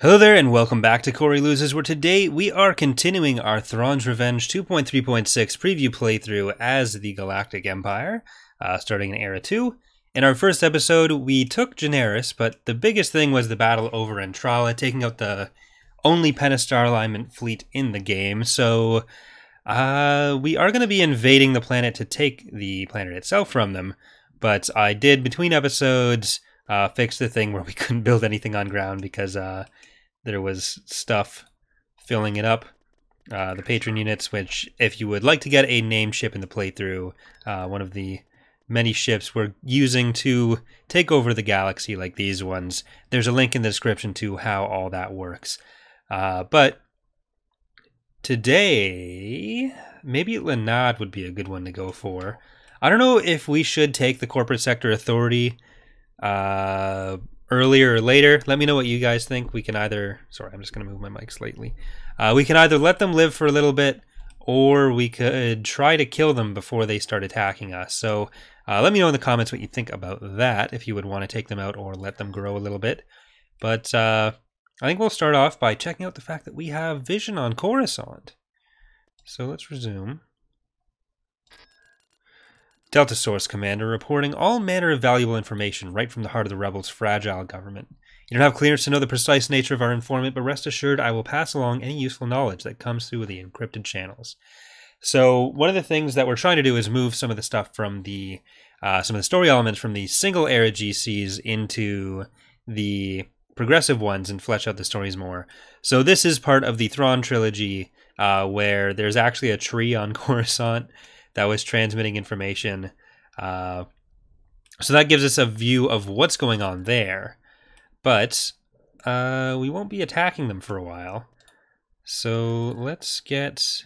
Hello there and welcome back to Corey Loses, where today we are continuing our Thrawn's Revenge 2.3.6 preview playthrough as the Galactic Empire, starting in Era 2. In our first episode, we took Generis, but the biggest thing was the battle over Entrala, taking out the only Pentastar alignment fleet in the game, so we are going to be invading the planet to take the planet itself from them, but I did, between episodes, fix the thing where we couldn't build anything on ground because there was stuff filling it up. The patron units, which if you would like to get a named ship in the playthrough, one of the many ships we're using to take over the galaxy like these ones, there's a link in the description to how all that works. But today, maybe Lenad would be a good one to go for. I don't know if we should take the Corporate Sector Authority earlier or later. Let me know what you guys think. We can either... Sorry, I'm just going to move my mic slightly. We can either let them live for a little bit, or we could try to kill them before they start attacking us. So let me know in the comments what you think about that, if you would want to take them out or let them grow a little bit. But I think we'll start off by checking out the fact that we have vision on Coruscant. So let's resume. Delta Source Commander reporting all manner of valuable information right from the heart of the Rebels' fragile government. You don't have clearance to know the precise nature of our informant, but rest assured I will pass along any useful knowledge that comes through the encrypted channels. So one of the things that we're trying to do is move some of the stuff from the some of the story elements from the single era GCs into the progressive ones and flesh out the stories more. So this is part of the Thrawn trilogy, where there's actually a tree on Coruscant that was transmitting information. So that gives us a view of what's going on there. But we won't be attacking them for a while. So let's get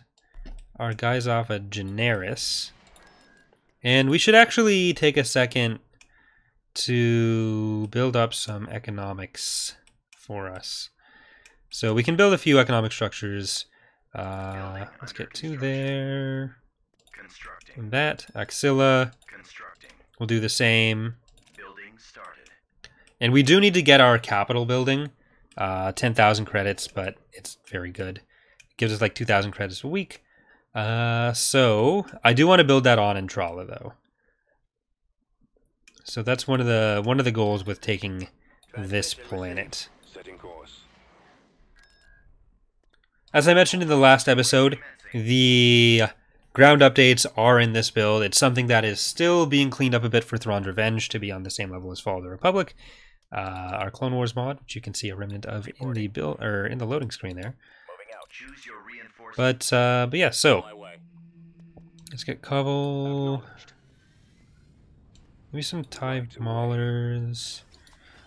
our guys off at Generis. And we should actually take a second to build up some economics for us. So we can build a few economic structures. Let's get to there. And that, Axilla, we'll do the same. And we do need to get our capital building, 10,000 credits, but it's very good. It gives us like 2,000 credits a week. So I do want to build that on Entrala though. So that's one of the goals with taking this planet. As I mentioned in the last episode, the ground updates are in this build. It's something that is still being cleaned up a bit for Thrawn's Revenge to be on the same level as Fall of the Republic. Our Clone Wars mod, which you can see a remnant of in the build or in the loading screen there. But yeah, so let's get Covel. Maybe some TIE Maulers.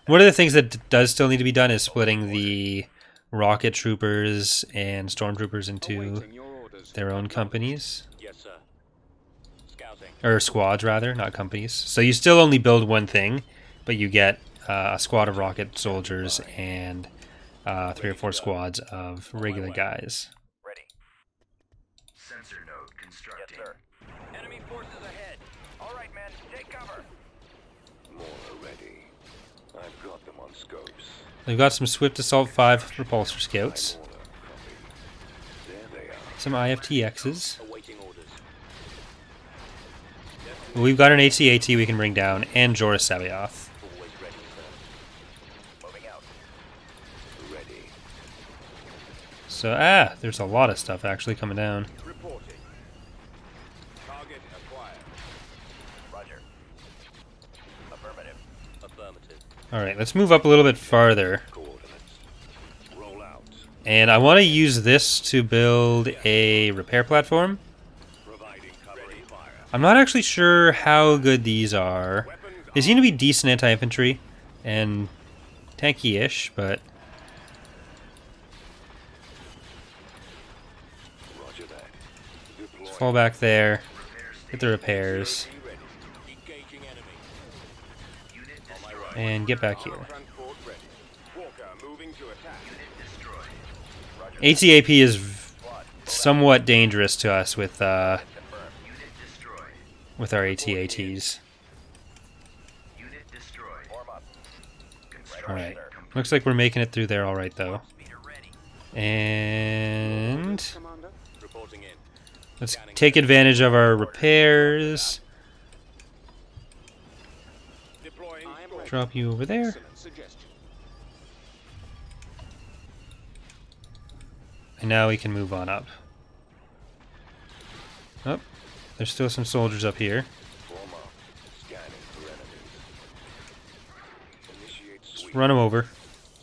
One of the things that does still need to be done is splitting the rocket troopers and stormtroopers into their own companies. Or squads, rather, not companies. So you still only build one thing, but you get a squad of rocket soldiers and 3 or 4 squads of regular guys. Ready. Sensor node constructing. Yes, sir. Enemy forces ahead. All right, men, take cover. More are ready. I've got them on scopes. We've got some Swift Assault 5 repulsor scouts. There they are. Some IFTXs. We've got an AT-AT we can bring down, and Joris Sabaoth. Always ready, sir. Moving out. Ready. So, there's a lot of stuff actually coming down. Reporting. Target acquired. Roger. Affirmative. Affirmative. Alright, let's move up a little bit farther. Coordinates. Roll out. And I want to use this to build a repair platform. Providing covering fire. I'm not actually sure how good these are. They seem to be decent anti-infantry and tanky-ish, but... Roger that. Deploy. Let's fall back there, get the repairs, Engaging enemy. and get back here. Transport ready. Walker moving to attack. ATAP is somewhat dangerous to us with our AT-ATs. Form up. Alright. Looks like we're making it through there all right, though. Speeder ready. And Commander. Reporting in. let's take advantage of our repairs. Deploying. I am ready. Drop you over there. Excellent suggestion. And now we can move on up. Oh, there's still some soldiers up here. Form up. Scanning for enemies. Initiate sweep. Run them over.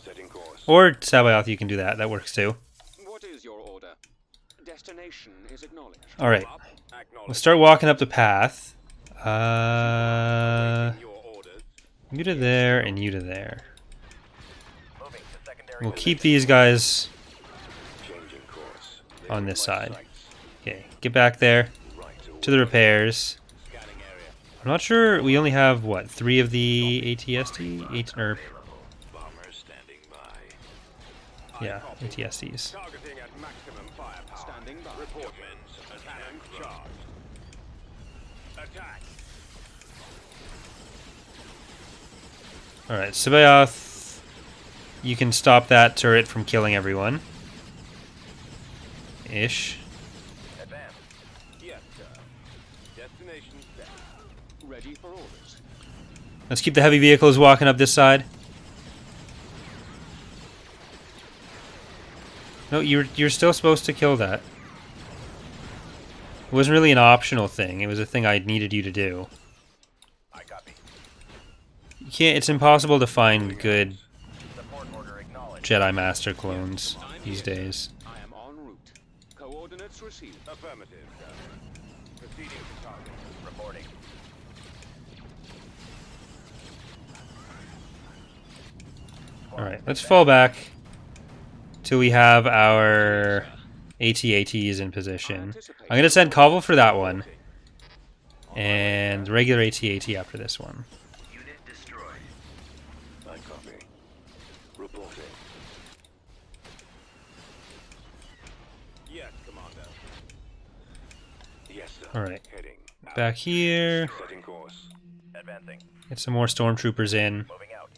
Setting course. Or Sabayoth, you can do that. That works too. What is your order? Destination is acknowledged. All right. Acknowledge. We'll start walking up the path. Your orders. You to there and you to there. Moving to secondary. We'll keep these guys Changing course. on this My side. sights. Okay, get back there Right away. to the repairs. Scanning area. I'm not sure. We only have what, 3 of the ATST, 8 or Bomber standing by. yeah, ATSTs. Targeting at maximum firepower. Standing by. Report men. Attack charge. Attack. All right, Sabayoth, you can stop that turret from killing everyone. Ish. Advance. Yes, sir. Destination set. Ready for orders. Let's keep the heavy vehicles walking up this side. No, you're still supposed to kill that. It wasn't really an optional thing. It was a thing I needed you to do. I copy. You can't. It's impossible to find good Support order acknowledged. Jedi Master clones these days. I am en route. Coordinates received. Affirmative, sir. Proceeding to target. Reporting. All right, let's fall back till we have our AT-ATs in position. I'm gonna send Cobble for that one, and regular AT-AT after this one. Unit destroyed. I copy. Reporting. Yes, Commander. Yes, sir. All right, Heading. back here. Setting course. Advancing. Get some more stormtroopers in. Moving out.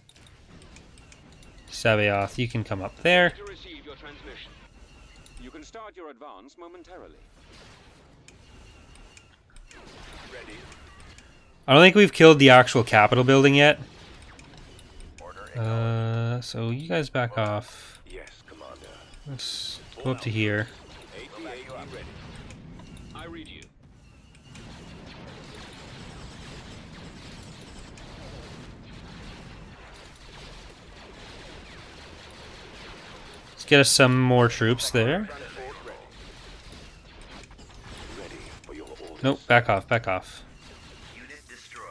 Sabayoth, you can come up there. To receive your transmission. You can start your advance momentarily. Ready. I don't think we've killed the actual Capitol building yet. Order So you guys back off. Yes, Commander. Let's go up to here. AT-AT ready. I read you. Let's get us some more troops there. Ready for your orders. Nope, back off, back off. Unit destroyed.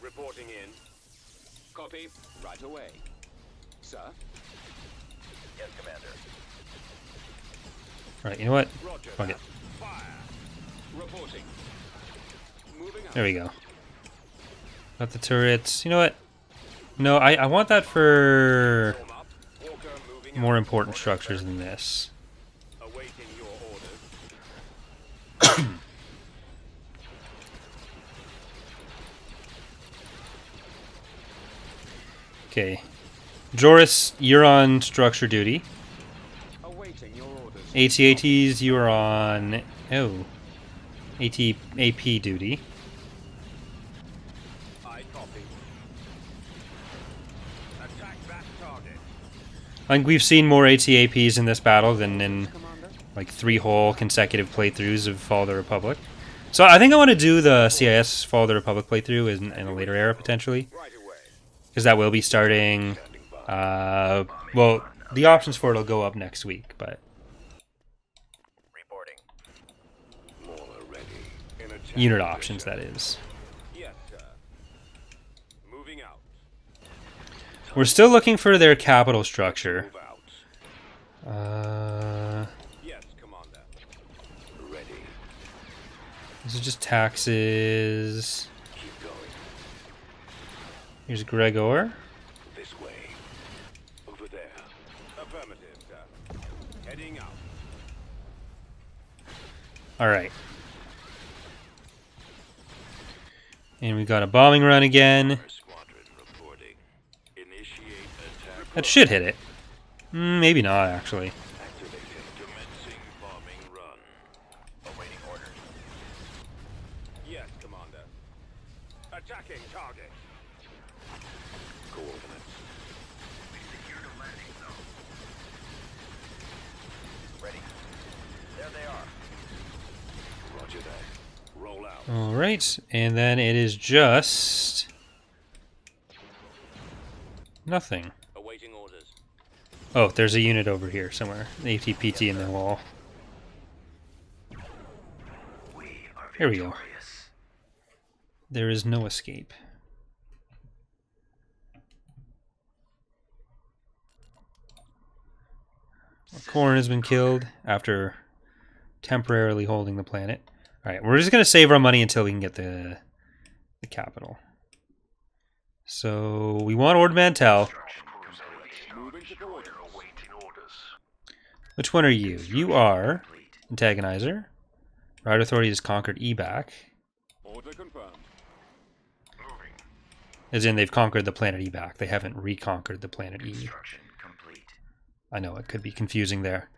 Reporting in. Copy. Right away. Sir. Yes, Commander. Alright, you know what? Roger. Fuck it. Fire. Reporting. Moving out. There we go. Got the turrets. You know what? No, I want that for Form up. Walker moving more out. important structures than this. Awaiting your orders. Okay. Joris, you're on structure duty. Awaiting your orders. AT-ATs, you are on... Oh. AP duty. I copy. Attack that target. I think we've seen more AT-APs in this battle than in Commander. like 3 whole consecutive playthroughs of Fall of the Republic. So I think I want to do the CIS Fall of the Republic playthrough in a later era, potentially. Right away. Because that will be starting... well, the options for it will go up next week, but... Reporting. More ready. In attack Unit position. options, that is. Yes, sir. Moving out. We're still looking for their capital structure. Move out. Uh, Yes, Commander. Ready. this is just taxes. Keep going. Here's Gregor. This way. Over there. Affirmative, sir. Heading out. Alright. And we got a bombing run again. Squadron reporting. Initiate attack That should hit it. Maybe not, actually. Commencing bombing run. Awaiting orders. Yes, Commander. Attacking target. Coordinates. We secured a landing zone. Ready. There they are. Roger that. Roll out. Alright, and then it is just... nothing. Awaiting orders. Oh, there's a unit over here somewhere. The ATPT in the wall. We are Here we go. victorious. There is no escape. Corn has been killed after temporarily holding the planet. Alright, we're just going to save our money until we can get the capital. So, we want Ord Mantell. Moving to coordinates. Which one are you? You are Antagonizer. Rider Authority has conquered Ebac. Order confirmed. As in, they've conquered the planet Ebac. They haven't reconquered the planet E. Construction complete. I know, it could be confusing there.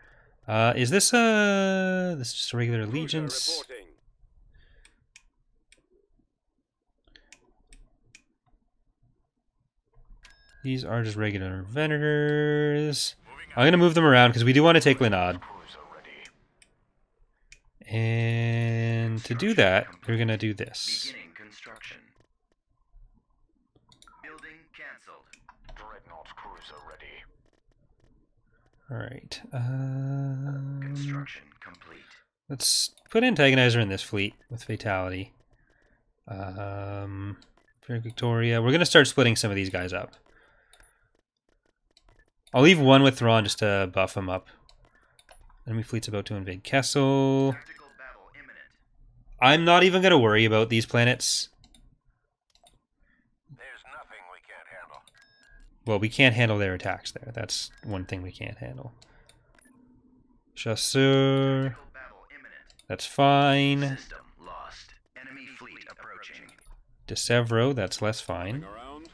Is this this is just a regular allegiance? Reporting. These are just regular vendors. I'm going to move them around because we do want to take Linod. And to do that, we're going to do this. Beginning construction. Building cancelled. Dreadnought cruiser ready. Alright. Construction complete. Let's put Antagonizer in this fleet with Fatality. For Victoria. We're going to start splitting some of these guys up. I'll leave one with Thrawn just to buff him up. Enemy fleet's about to invade Kessel. Tactical battle imminent. I'm not even going to worry about these planets. There's nothing we can't handle. Well, we can't handle their attacks there. That's one thing we can't handle. Chasseur. Tactical battle imminent. That's fine. System lost. Enemy fleet approaching. De Severo, that's less fine. Around.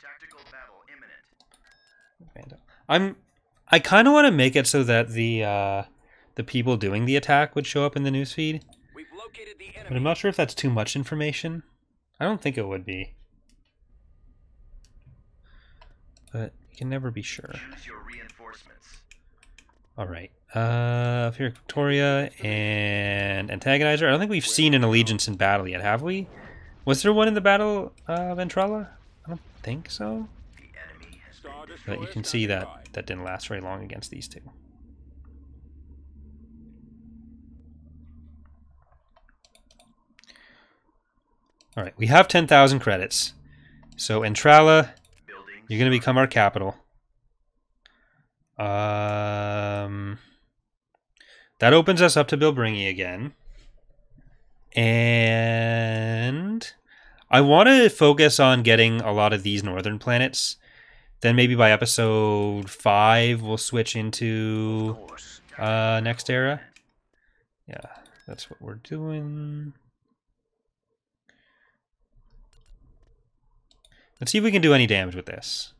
Tactical battle imminent. I kind of want to make it so that the people doing the attack would show up in the newsfeed, We've located the but enemy. I'm not sure if that's too much information. I don't think it would be, but you can never be sure. Choose your reinforcements. All right, here Victoria and Antagonizer. I don't think we've seen an allegiance in battle yet, have we? Was there one in the Battle of Ventrella? I don't think so. The enemy has Star But Destroyer you can see that standing by. that didn't last very long against these two. All right, we have 10,000 credits. So Entrala, building. you're going to become our capital. That opens us up to Bilbringi again. And I want to focus on getting a lot of these northern planets. Then maybe by episode 5, we'll switch into next era. Yeah, that's what we're doing. Let's see if we can do any damage with this.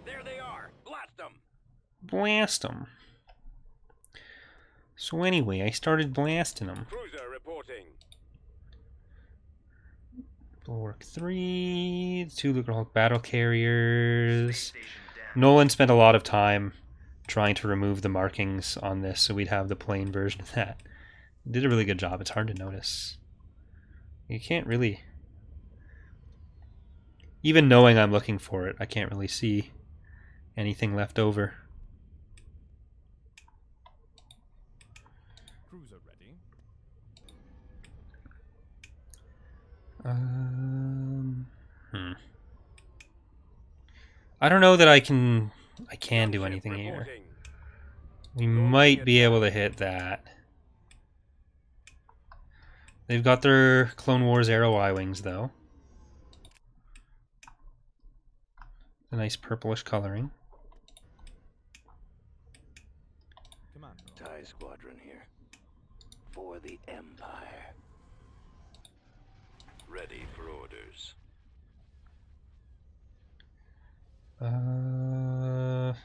There they are. Blast them. Blast them. So anyway, I started blasting them. Cruiser reporting. Bulwark 3, 2 Lucrehulk battle carriers. Station down. Nolan spent a lot of time trying to remove the markings on this so we'd have the plain version of that. He did a really good job. It's hard to notice. You can't really... Even knowing I'm looking for it, I can't really see anything left over. Cruiser ready. I don't know that I can do anything here. Reporting. We might be able to hit that. They've got their Clone Wars Arrow I-Wings, though. A nice purplish coloring. Commando. Tide spy squadron here. For the Empire. Ready for orders. I've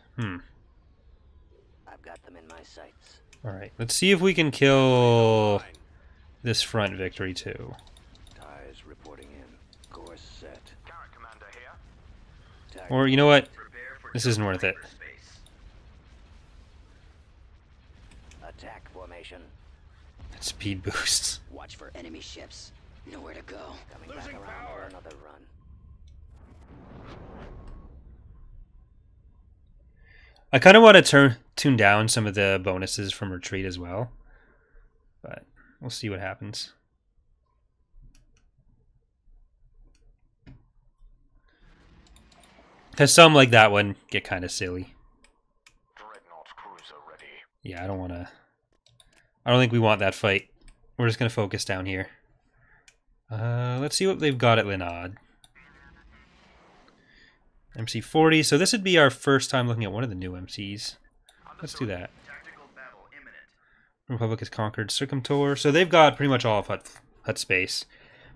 got them in my sights. Alright, let's see if we can kill this front victory too. Ties reporting in. Course set. Carrot Commander here. Or, you know what? Prepare for This isn't worth it. hyperspace. Attack formation. Speed boosts. Watch for enemy ships. Nowhere to go. Coming back around for another run. I kind of want to tune down some of the bonuses from retreat as well, but we'll see what happens. Because some like that one get kind of silly. Dreadnought cruiser ready. Yeah, I don't think we want that fight. We're just going to focus down here. Let's see what they've got at Linod. MC40, so this would be our first time looking at one of the new MCs. Let's do that. Tactical battle imminent. Republic has conquered Circumtor, so they've got pretty much all of Hut space.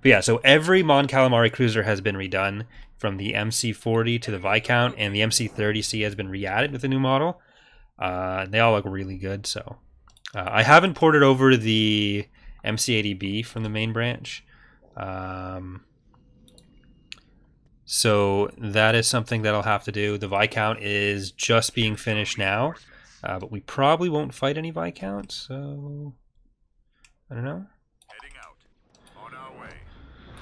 But yeah, so every Mon Calamari cruiser has been redone, from the MC40 to the Viscount, and the MC30C has been re-added with the new model. They all look really good, so... I haven't ported over the MC80B from the main branch. So that is something that I'll have to do. The Viscount is just being finished now, but we probably won't fight any Viscounts, so I don't know. Heading out. On our way.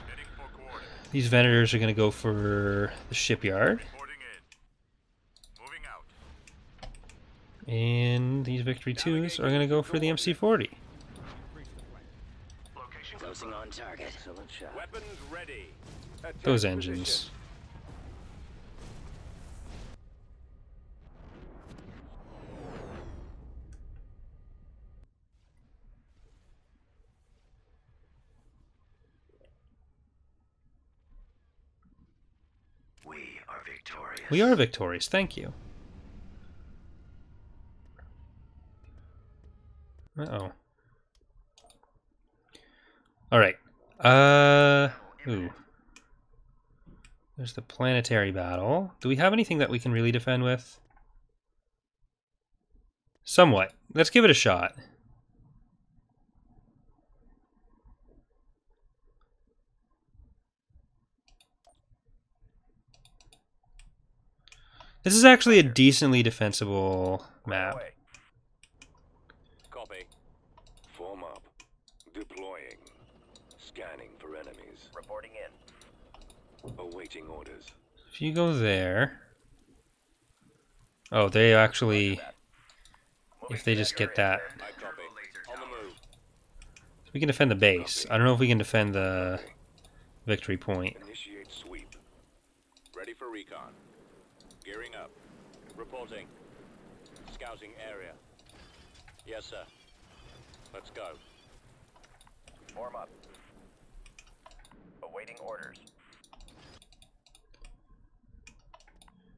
Heading for coordinates. These Venators are going to go for the shipyard, Reporting in. Moving out. and these Victory 2s are going to go for the MC40. Location Closing on target. Excellent shot. Weapons ready. Attack Those position. engines. We are victorious. We are victorious, thank you. Uh-oh. Alright. Ooh. There's the planetary battle. Do we have anything that we can really defend with? Somewhat. Let's give it a shot. This is actually a decently defensible map. Away. Copy. Form up. Deploying. Scanning for enemies. Reporting in. Awaiting orders. If you go there... Oh, they actually... If they just get that... I copy. On the move. We can defend the base. I don't know if we can defend the victory point. Initiate sweep. Ready for recon. Gearing up. Reporting. Scouting area. Yes, sir. Let's go. Form up. Awaiting orders.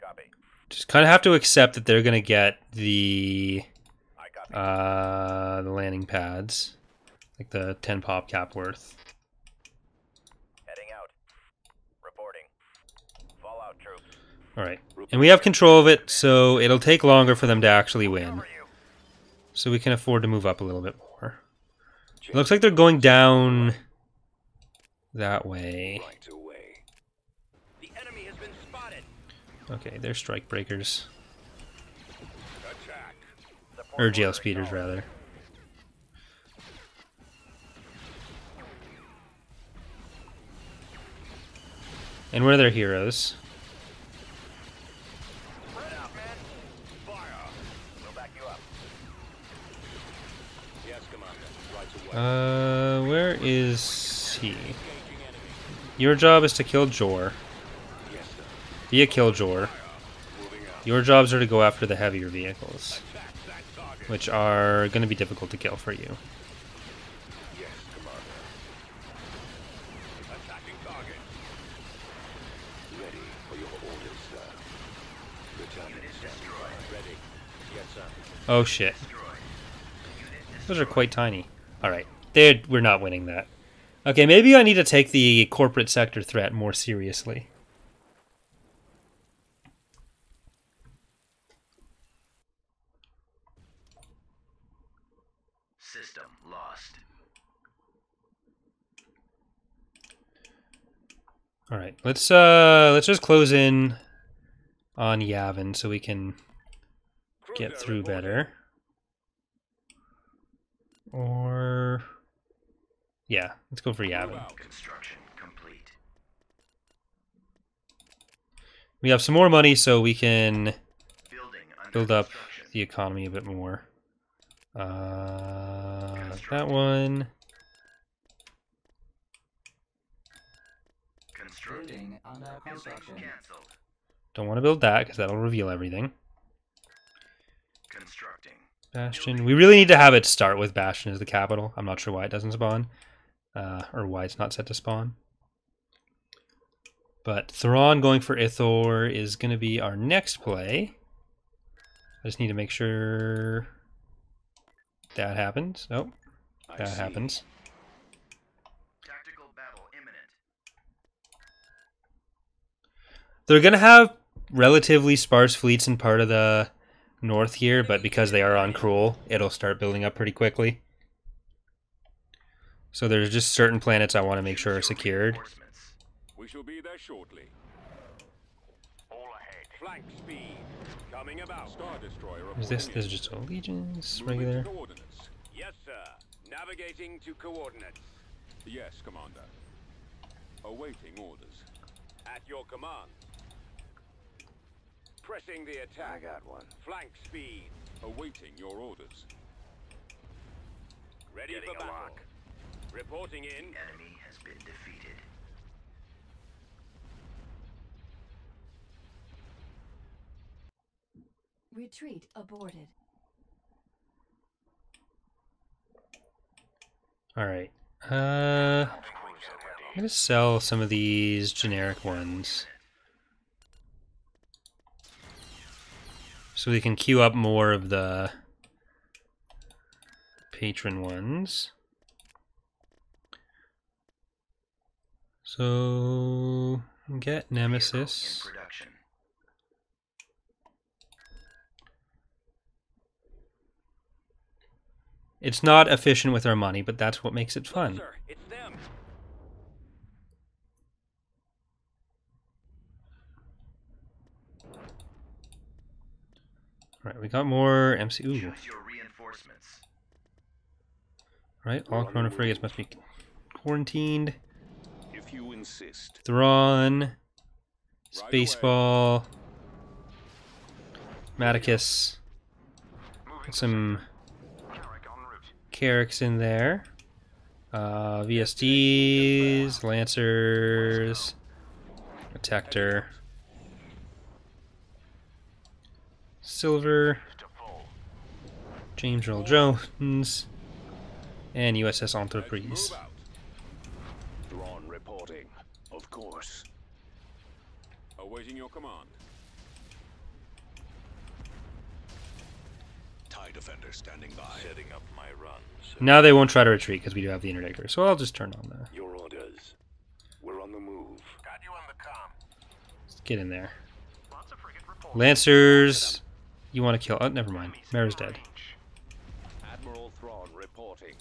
Copy. Just kind of have to accept that they're going to get the I copy. the landing pads. Like the 10 pop cap worth. Heading out. Reporting. Fallout troops. Alright. And we have control of it, so it'll take longer for them to actually win. Cover you. So we can afford to move up a little bit more. It looks like they're going down that way. Right away. The enemy has been spotted. Okay, they're strike breakers. Attack. Or jail speeders, rather. And we're their heroes. Spread out, man. Fire. We'll back you up. Yes, Commander. Right away. Where is he? Engaging enemy. Your job is to kill Jor. Yes, sir. Be a killjoy. Moving out. Your jobs are to go after the heavier vehicles, Attack that target. which are going to be difficult to kill for you. Yes, Commander. Attacking target. Ready for your orders, sir. Returning standby. Ready. Yes, sir. Oh shit. Those are quite tiny. Alright, we're not winning that. Okay, maybe I need to take the corporate sector threat more seriously. System lost. Alright, let's just close in on Yavin so we can get through better. Or yeah, let's go for Yavin. Construction complete. We have some more money so we can Building under build up construction. the economy a bit more. That one. Constructing. under Building cancelled. Don't want to build that because that'll reveal everything. Constructing. Bastion. We really need to have it start with Bastion as the capital. I'm not sure why it doesn't spawn. Or why it's not set to spawn. But Thrawn going for Ithor is going to be our next play. I just need to make sure that happens. Oh, that happens. Tactical battle imminent. They're going to have relatively sparse fleets in part of the north here, but because they are on Cruel, it'll start building up pretty quickly. So there's just certain planets I want to make sure are secured. We shall be there shortly. All ahead. Flank speed. Coming about. Star Destroyer Is this is just allegiance regular? Coordinates. Yes, sir. Navigating to coordinates. Yes, Commander. Awaiting orders. At your command. Pressing the attack. I got one. Flank speed. Awaiting your orders. Ready for battle. Reporting in. Enemy has been defeated. Retreat aborted. Alright. I'm going to sell some of these generic ones. So we can queue up more of the patron ones. So get Nemesis. In production. It's not efficient with our money, but that's what makes it fun. Sir, it's them. Alright, we got more MC. Ooh. Choose your reinforcements. Right, all Corona frigates must be quarantined. If you insist. Thrawn. Spaceball. Maticus. Put some Carracks in there. VSDs, Lancers, Protector, Silver, James Earl Jones, and USS Entreprise. Thrawn reporting. Of course. Awaiting your command. TIE Defender standing by. Setting up my runs. Now they won't try to retreat because we do have the interdictor, so I'll just turn on the... Your orders. We're on the move. Got you on the comm. Let's get in there. Lots of frigate reports. Lancers, you want to kill... Oh, never mind. Mara's dead. Admiral Thrawn reporting.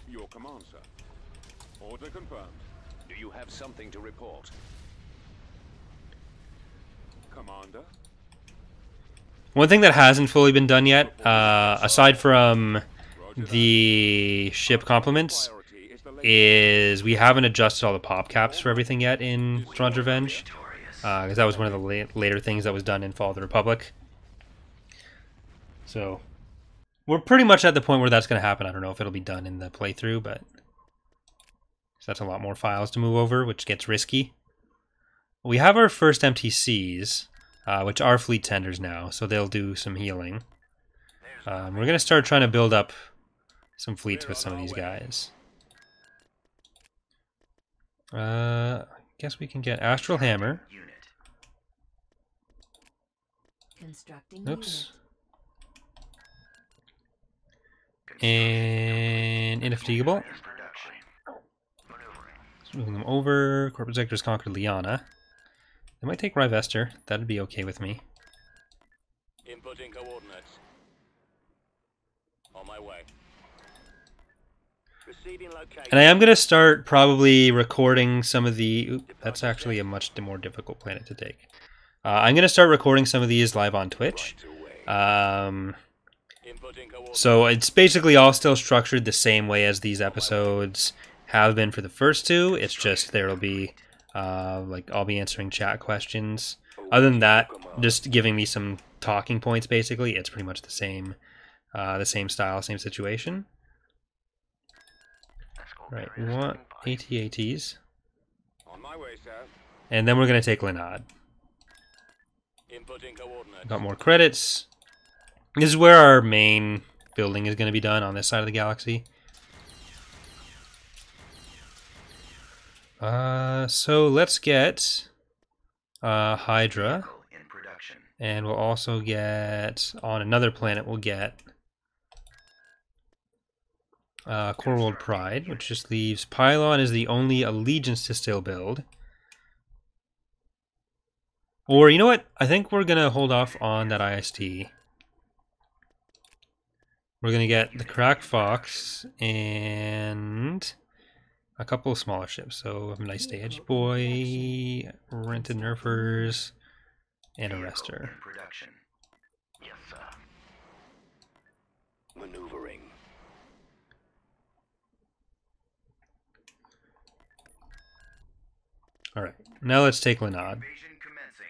Your command, sir. Order confirmed. Do you have something to report? Commander? One thing that hasn't fully been done yet, aside from the ship complements, is we haven't adjusted all the pop caps for everything yet in Thrawn's Revenge, because that was one of the later things that was done in Fall of the Republic. So we're pretty much at the point where that's going to happen. I don't know if it'll be done in the playthrough, but that's a lot more files to move over, which gets risky. We have our first MTCs, which are fleet tenders now, so they'll do some healing. We're going to start trying to build up some fleets with some of these guys. I guess we can get Astral Hammer. Unit. Constructing Oops. And indefatigable. In production. Maneuvering. Just moving them over. Corporate sectors conquered Liana. They might take Rivester. That'd be okay with me. Inputting coordinates. On my way. Proceeding location. And I am going to start probably recording some of the... Oop, that's actually a much more difficult planet to take. I'm going to start recording some of these live on Twitch. So it's basically all still structured the same way as these episodes have been for the first two. It's just there'll be, like, I'll be answering chat questions. Other than that, just giving me some talking points, basically. It's pretty much the same style, same situation. Right, we want AT-ATs. On my way, sir. And then we're going to take Linad. Inputting coordinates. Got more credits. This is where our main building is going to be done, on this side of the galaxy. So let's get Hydra. In production. And we'll also get, on another planet, we'll get Core World Pride, which just leaves Pylon as the only allegiance to still build. Or, you know what? I think we're going to hold off on that IST. We're going to get the Crack Fox and a couple of smaller ships. So, have a nice day, Edgy Boy, Rented Nerfers, and Arrestor. In production. Yes, sir. Maneuvering. Alright, now let's take Linad. Invasion commencing.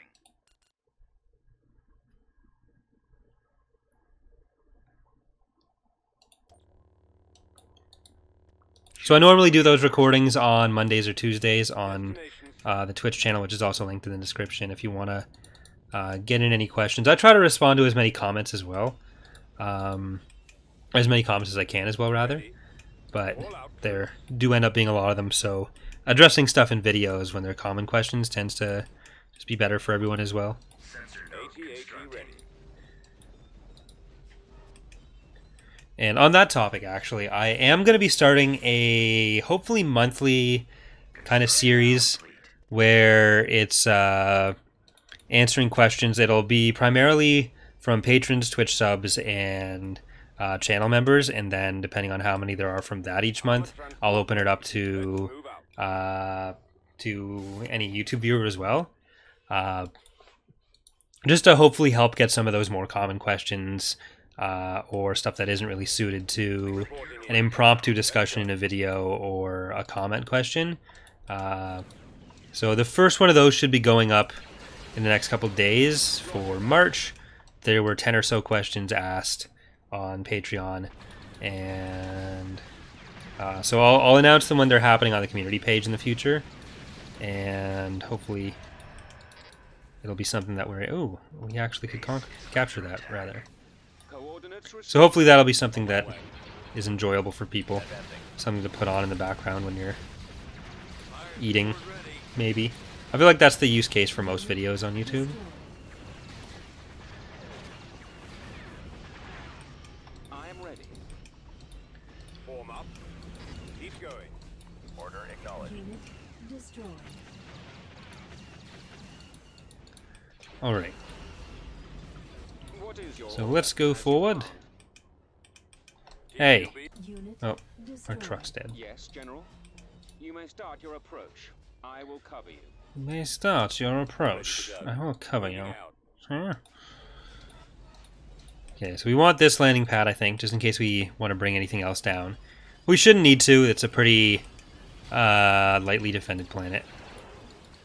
So I normally do those recordings on Mondays or Tuesdays on the Twitch channel, which is also linked in the description if you want to get in any questions. I try to respond to as many comments as well. As many comments as I can as well, rather. But there do end up being a lot of them, so addressing stuff in videos when they're common questions tends to just be better for everyone as well. Sensor node constructing. And on that topic, actually, I am going to be starting a hopefully monthly kind of series where it's answering questions. It'll be primarily from patrons, Twitch subs, and channel members, and then depending on how many there are from that each month, I'll open it up to any YouTube viewer as well. Just to hopefully help get some of those more common questions or stuff that isn't really suited to an impromptu discussion in a video or a comment question. So the first one of those should be going up in the next couple days for March. There were 10 or so questions asked on Patreon, and so I'll announce them when they're happening on the community page in the future, and hopefully it'll be something that we actually could capture that, rather. So hopefully that'll be something that is enjoyable for people, something to put on in the background when you're eating, maybe. I feel like that's the use case for most videos on YouTube. I am ready. Form up. Keep going. Order acknowledged. Unit destroyed. Alright, What is your so let's go forward. Hey! Unit Oh, our destroyed. truck's dead. Yes, General. You may start your approach. I will cover you. May start your approach. I will cover you. Huh? Okay, so we want this landing pad, I think, just in case we want to bring anything else down. We shouldn't need to. It's a pretty lightly defended planet.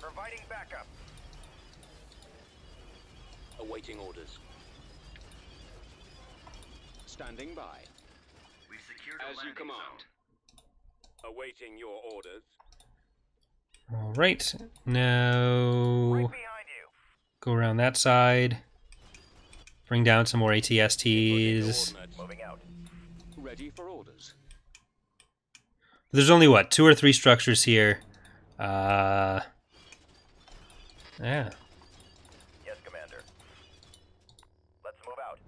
Providing backup. Awaiting orders. Standing by. We've secured As you command. Awaiting your orders. Alright, now Right behind you. go around that side. Bring down some more ATSTs. Moving out. Ready for orders. There's only, what, 2 or 3 structures here. Yeah. Yes, Commander. Let's move out.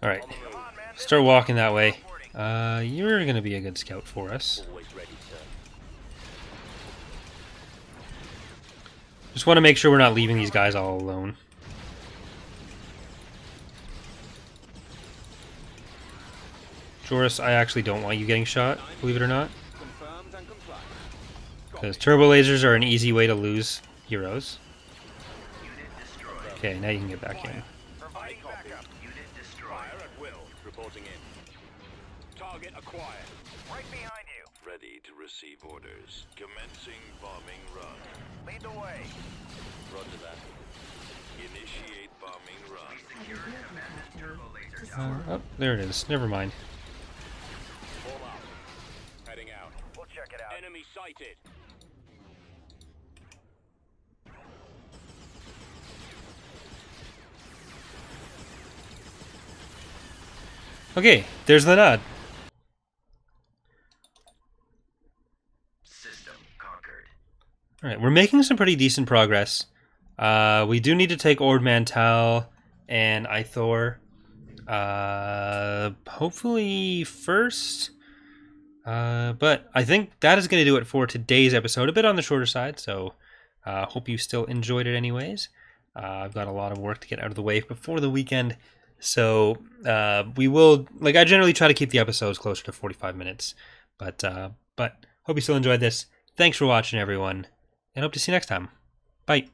Alright. Start walking that way. You're going to be a good scout for us. Always ready, sir. Just want to make sure we're not leaving these guys all alone. Joris, I actually don't want you getting shot, believe it or not. Confirmed and compliant. Because turbo lasers are an easy way to lose heroes. Okay, now you can get back in. Providing backup. Unit destroyed. Fire at will. Reporting in. Target acquired. Right behind you. Ready to receive orders. Commencing bombing run. Lead the way. Roger that. Initiate bombing run. Secure commanded turbo laser tower. Oh, there it is. Never mind. Form out. Heading out. We'll check it out. Enemy sighted. Okay, there's the nod. System conquered. Alright, we're making some pretty decent progress. We do need to take Ord Mantell and Ithor. Hopefully first. But I think that is going to do it for today's episode. A bit on the shorter side, so hope you still enjoyed it anyways. I've got a lot of work to get out of the way before the weekend. So we will, like, I generally try to keep the episodes closer to 45 minutes. But hope you still enjoyed this. Thanks for watching, everyone, and hope to see you next time. Bye.